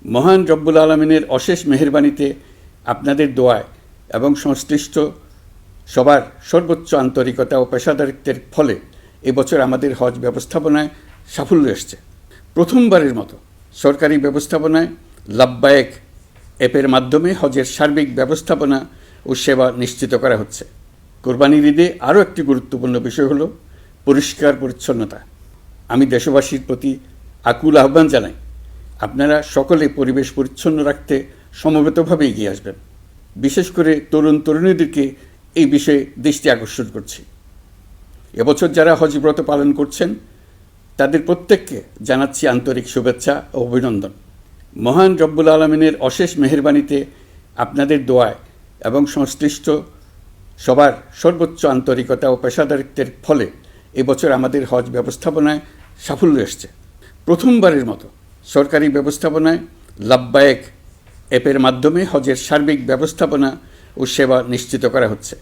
মহান রব্বুল আলমিনের অশেষ মেহেরবানিতে আপনাদের দোয়ায় এবং সংশ্লিষ্ট সবার সর্বোচ্চ আন্তরিকতা ও পেশাদারিত্বের ফলে এবছর আমাদের হজ ব্যবস্থাপনায় সাফল্য এসেছে। প্রথমবারের মতো সরকারি ব্যবস্থাপনায় লাব্বায়েক অ্যাপের মাধ্যমে হজের সার্বিক ব্যবস্থাপনা ও সেবা নিশ্চিত করা হচ্ছে। কোরবানির ঈদে আরও একটি গুরুত্বপূর্ণ বিষয় হলো পরিষ্কার পরিচ্ছন্নতা। আমি দেশবাসীর প্রতি আকুল আহ্বান জানাই, আপনারা সকলে পরিবেশ পরিচ্ছন্ন রাখতে সমবেতভাবে এগিয়ে আসবেন। বিশেষ করে তরুণ তরুণীদেরকে এই বিষয়ে দৃষ্টি আকর্ষণ করছি। এবছর যারা হজ ব্রত পালন করছেন তাদের প্রত্যেককে জানাচ্ছি আন্তরিক শুভেচ্ছা ও অভিনন্দন। মহান রব্বুল আলমিনের অশেষ মেহেরবানিতে আপনাদের দোয়ায় এবং সংশ্লিষ্ট সবার সর্বোচ্চ আন্তরিকতা ও পেশাদারিত্বের ফলে এবছর আমাদের হজ ব্যবস্থাপনায় সাফল্য এসেছে। প্রথমবারের মতো সরকারি ব্যবস্থাপনায় লাব্বায়েক অ্যাপের মাধ্যমে হজের সার্বিক ব্যবস্থাপনা ও সেবা নিশ্চিত করা হচ্ছে।